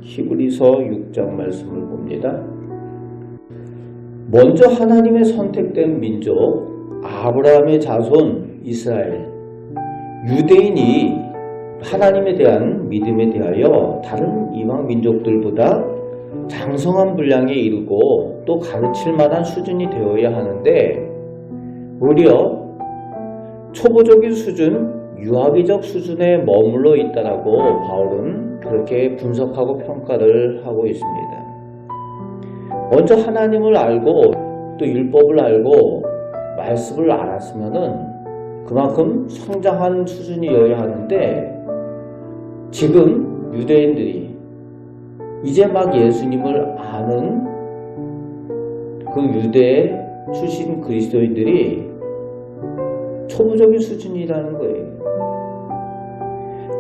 히브리서 6장 말씀을 봅니다. 먼저 하나님의 선택된 민족 아브라함의 자손 이스라엘 유대인이 하나님에 대한 믿음에 대하여 다른 이방 민족들보다 장성한 분량에 이르고 또 가르칠 만한 수준이 되어야 하는데 오히려 초보적인 수준, 유아기적 수준에 머물러 있다라고 바울은 그렇게 분석하고 평가를 하고 있습니다. 먼저 하나님을 알고 또 율법을 알고 말씀을 알았으면은 그만큼 성장한 수준이어야 하는데 지금 유대인들이 이제 막 예수님을 아는 그 유대 출신 그리스도인들이 초보적인 수준이라는 거예요.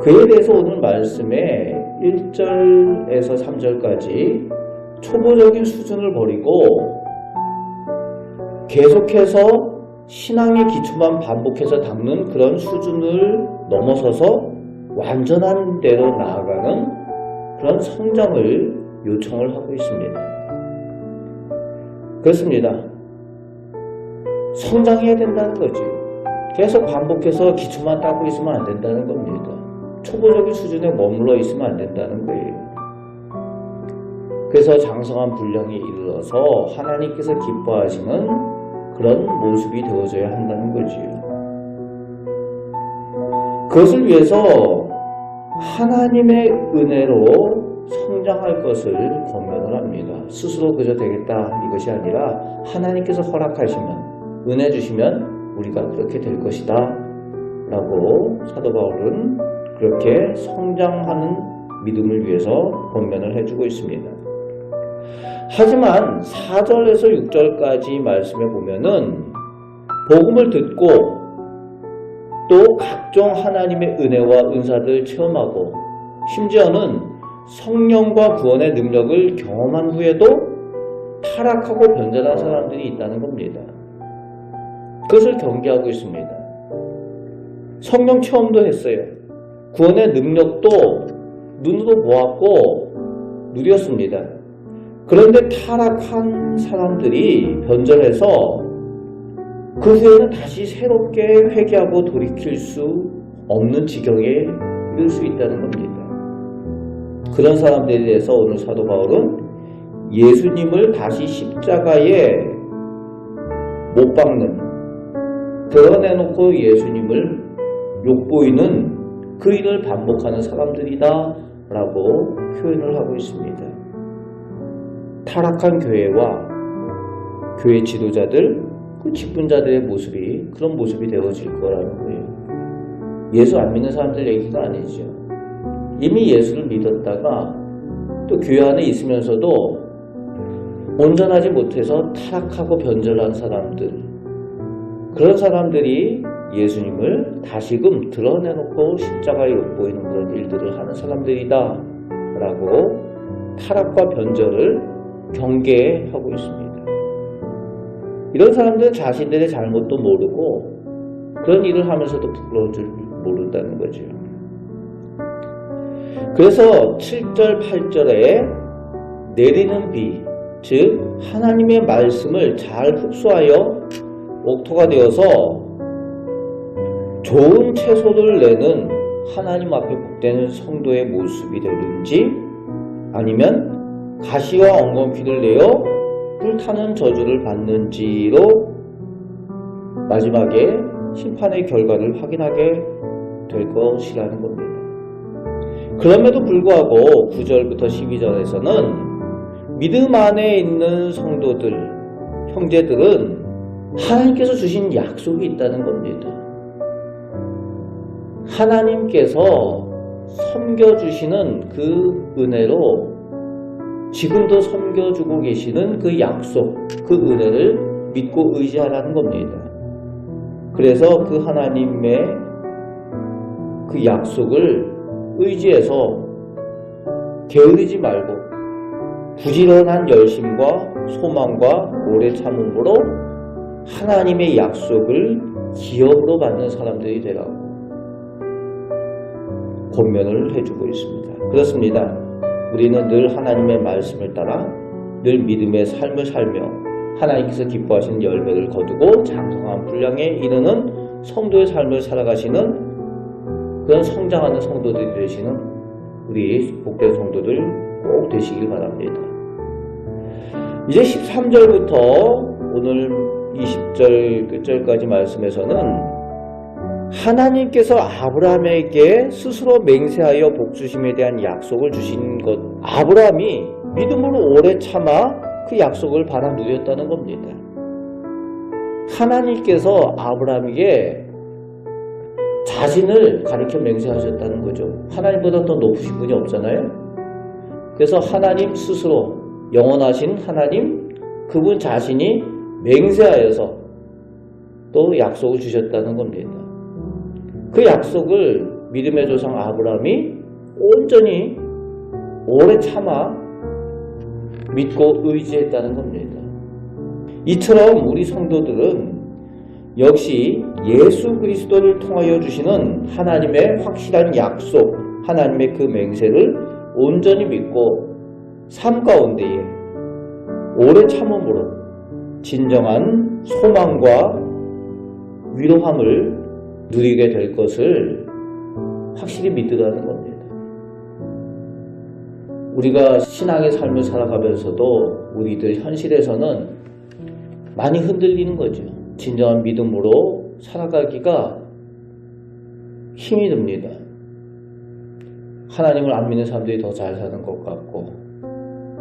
그에 대해서 오늘 말씀에 1절에서 3절까지 초보적인 수준을 버리고 계속해서 신앙의 기초만 반복해서 닦는 그런 수준을 넘어서서 완전한 데로 나아가는 그런 성장을 요청을 하고 있습니다. 그렇습니다. 성장해야 된다는 거죠. 계속 반복해서 기초만 닦고 있으면 안 된다는 겁니다. 초보적인 수준에 머물러 있으면 안 된다는 거예요. 그래서 장성한 분량에 이르러서 하나님께서 기뻐하시는 그런 모습이 되어져야 한다는 거지요. 그것을 위해서 하나님의 은혜로 성장할 것을 권면을 합니다. 스스로 그저 되겠다 이것이 아니라 하나님께서 허락하시면 은혜 주시면 우리가 그렇게 될 것이다 라고 사도 바울은 그렇게 성장하는 믿음을 위해서 권면을 해주고 있습니다. 하지만 4절에서 6절까지 말씀에 보면은 복음을 듣고 또 각종 하나님의 은혜와 은사를 체험하고 심지어는 성령과 구원의 능력을 경험한 후에도 타락하고 변절한 사람들이 있다는 겁니다. 그것을 경계하고 있습니다. 성령 체험도 했어요. 구원의 능력도 눈으로 보았고 누렸습니다. 그런데 타락한 사람들이 변절해서 그 후에는 다시 새롭게 회개하고 돌이킬 수 없는 지경에 이를 수 있다는 겁니다. 그런 사람들에 대해서 오늘 사도 바울은 예수님을 다시 십자가에 못 박는, 드러내놓고 예수님을 욕보이는 그 일을 반복하는 사람들이다 라고 표현을 하고 있습니다. 타락한 교회와 교회 지도자들, 그 직분자들의 모습이 그런 모습이 되어질 거라는 거예요. 예수 안 믿는 사람들 얘기가 아니죠. 이미 예수를 믿었다가 또 교회 안에 있으면서도 온전하지 못해서 타락하고 변절한 사람들, 그런 사람들이 예수님을 다시금 드러내놓고 십자가에 욕보이는 그런 일들을 하는 사람들이다 라고 타락과 변절을 경계하고 있습니다. 이런 사람들은 자신들의 잘못도 모르고 그런 일을 하면서도 부끄러운 줄 모른다는 거죠. 그래서 7절, 8절에 내리는 비, 즉 하나님의 말씀을 잘 흡수하여 옥토가 되어서 좋은 채소를 내는 하나님 앞에 복되는 성도의 모습이 되든지 아니면 가시와 엉겅퀴를 내어 불타는 저주를 받는지로 마지막에 심판의 결과를 확인하게 될 것이라는 겁니다. 그럼에도 불구하고 9절부터 12절에서는 믿음 안에 있는 성도들, 형제들은 하나님께서 주신 약속이 있다는 겁니다. 하나님께서 섬겨주시는 그 은혜로 지금도 섬겨주고 계시는 그 약속, 그 은혜를 믿고 의지하라는 겁니다. 그래서 그 하나님의 그 약속을 의지해서 게으르지 말고 부지런한 열심과 소망과 오래 참음으로 하나님의 약속을 기업으로 받는 사람들이 되라고 권면을 해주고 있습니다. 그렇습니다. 우리는 늘 하나님의 말씀을 따라 늘 믿음의 삶을 살며 하나님께서 기뻐하시는 열매를 거두고 장성한 분량에 이르는 성도의 삶을 살아가시는 그런 성장하는 성도들이 되시는 우리 복된 성도들 꼭 되시길 바랍니다. 이제 13절부터 오늘 20절 끝절까지 말씀에서는 하나님께서 아브라함에게 스스로 맹세하여 복주심에 대한 약속을 주신 것, 아브라함이 믿음으로 오래 참아 그 약속을 받아 누렸다는 겁니다. 하나님께서 아브라함에게 자신을 가리켜 맹세하셨다는 거죠. 하나님보다 더 높으신 분이 없잖아요. 그래서 하나님 스스로, 영원하신 하나님, 그분 자신이 맹세하여서 또 약속을 주셨다는 겁니다. 그 약속을 믿음의 조상 아브라함이 온전히 오래 참아 믿고 의지했다는 겁니다. 이처럼 우리 성도들은 역시 예수 그리스도를 통하여 주시는 하나님의 확실한 약속, 하나님의 그 맹세를 온전히 믿고 삶 가운데에 오래 참음으로 진정한 소망과 위로함을 누리게 될 것을 확실히 믿으라는 겁니다. 우리가 신앙의 삶을 살아가면서도 우리들 현실에서는 많이 흔들리는 거죠. 진정한 믿음으로 살아가기가 힘이 듭니다. 하나님을 안 믿는 사람들이 더 잘 사는 것 같고,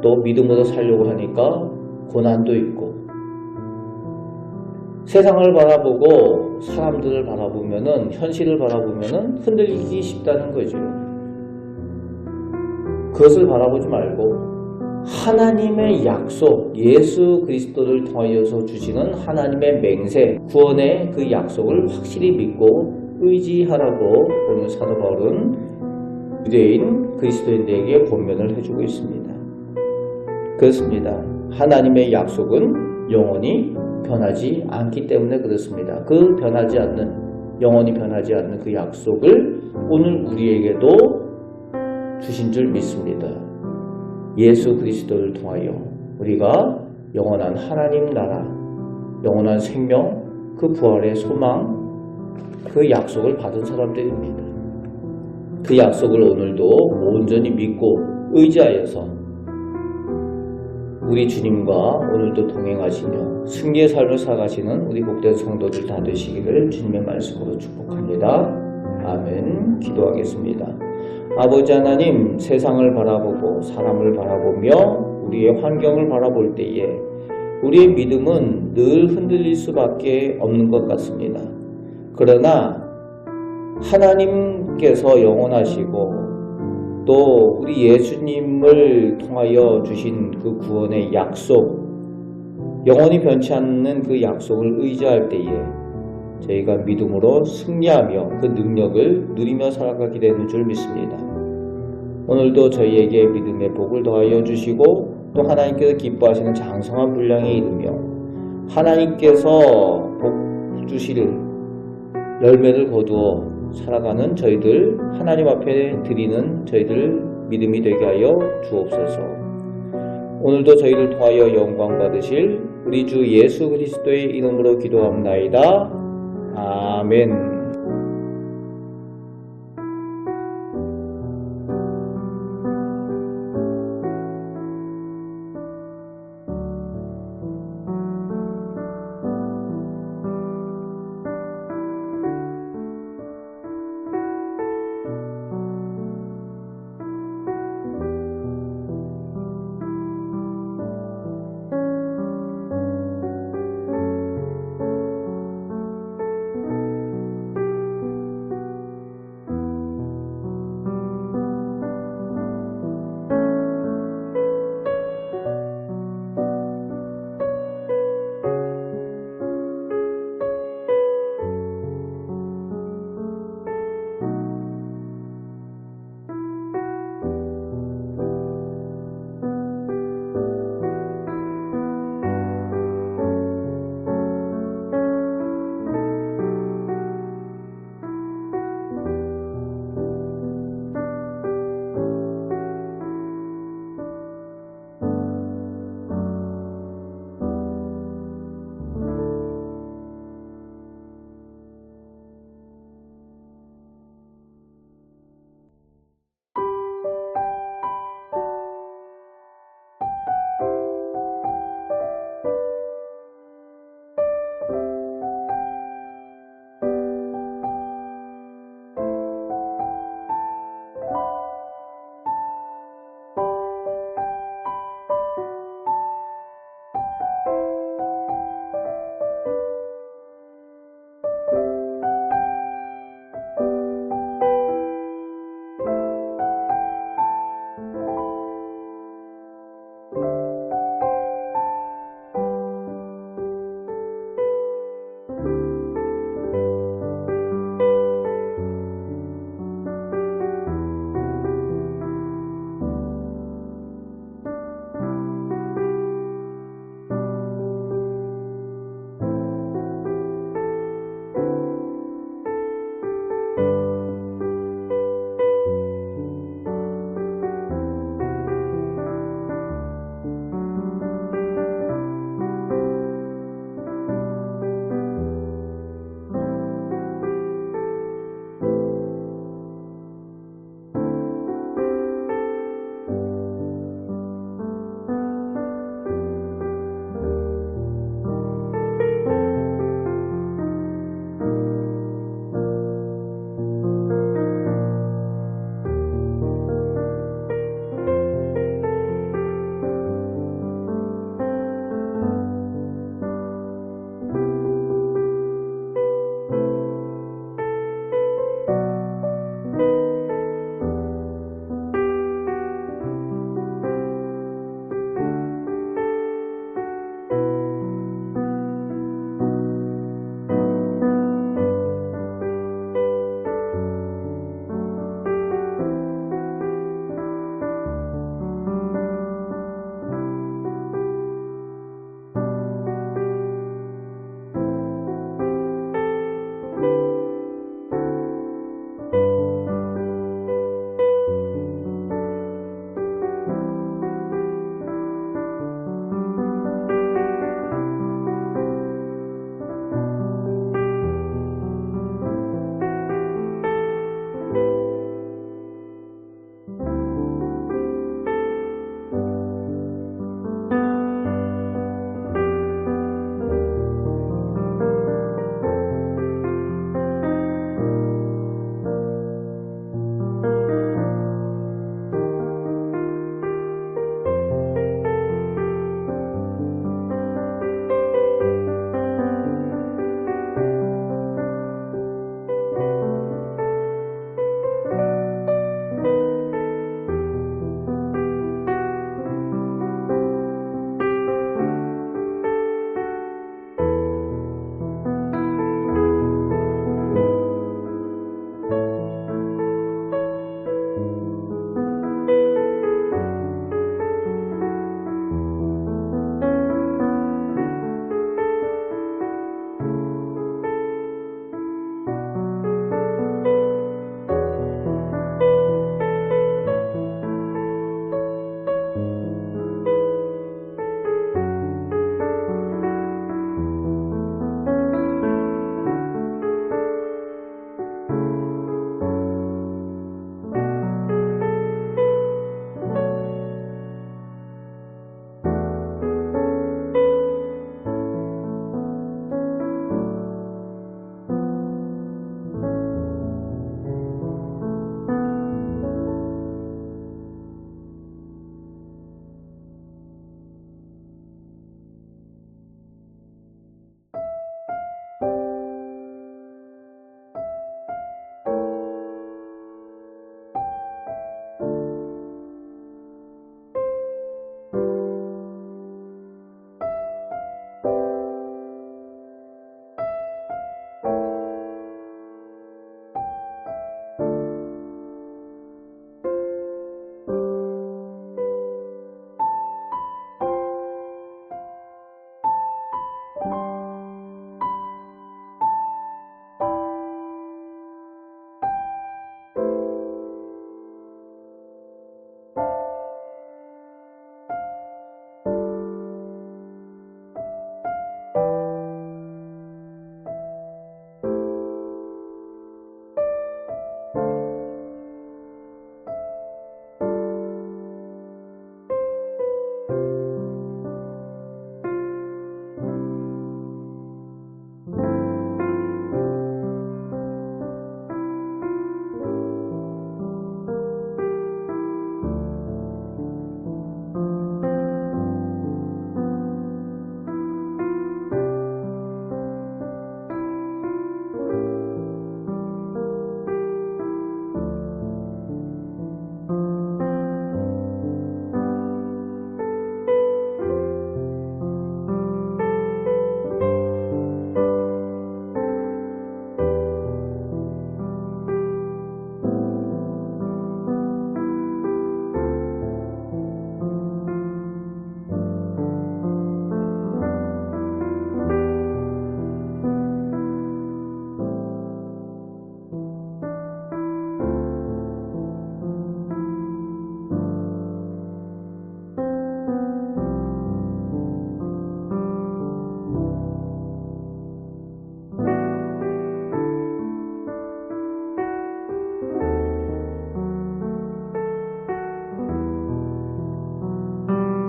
또 믿음으로 살려고 하니까 고난도 있고, 세상을 바라보고 사람들을 바라보면은, 현실을 바라보면은 흔들리기 쉽다는 거죠. 그것을 바라보지 말고 하나님의 약속, 예수 그리스도를 통하여서 주시는 하나님의 맹세, 구원의 그 약속을 확실히 믿고 의지하라고 오늘 사도 바울은 유대인 그리스도인들에게 권면을 해주고 있습니다. 그렇습니다. 하나님의 약속은 영원히 변하지 않기 때문에 그렇습니다. 그 변하지 않는, 영원히 변하지 않는 그 약속을 오늘 우리에게도 주신 줄 믿습니다. 예수 그리스도를 통하여 우리가 영원한 하나님 나라, 영원한 생명, 그 부활의 소망, 그 약속을 받은 사람들입니다. 그 약속을 오늘도 온전히 믿고 의지하여서 우리 주님과 오늘도 동행하시며 승리의 삶을 살아가시는 우리 복된 성도들 다 되시기를 주님의 말씀으로 축복합니다. 아멘. 기도하겠습니다. 아버지 하나님, 세상을 바라보고 사람을 바라보며 우리의 환경을 바라볼 때에 우리의 믿음은 늘 흔들릴 수밖에 없는 것 같습니다. 그러나 하나님께서 영원하시고 또 우리 예수님을 통하여 주신 그 구원의 약속, 영원히 변치 않는 그 약속을 의지할 때에 저희가 믿음으로 승리하며 그 능력을 누리며 살아가게 되는 줄 믿습니다. 오늘도 저희에게 믿음의 복을 더하여 주시고 또 하나님께서 기뻐하시는 장성한 분량에 이르며 하나님께서 복 주실 열매를 거두어 살아가는 저희들, 하나님 앞에 드리는 저희들 믿음이 되게 하여 주옵소서. 오늘도 저희를 통하여 영광 받으실 우리 주 예수 그리스도의 이름으로 기도합나이다. 아멘.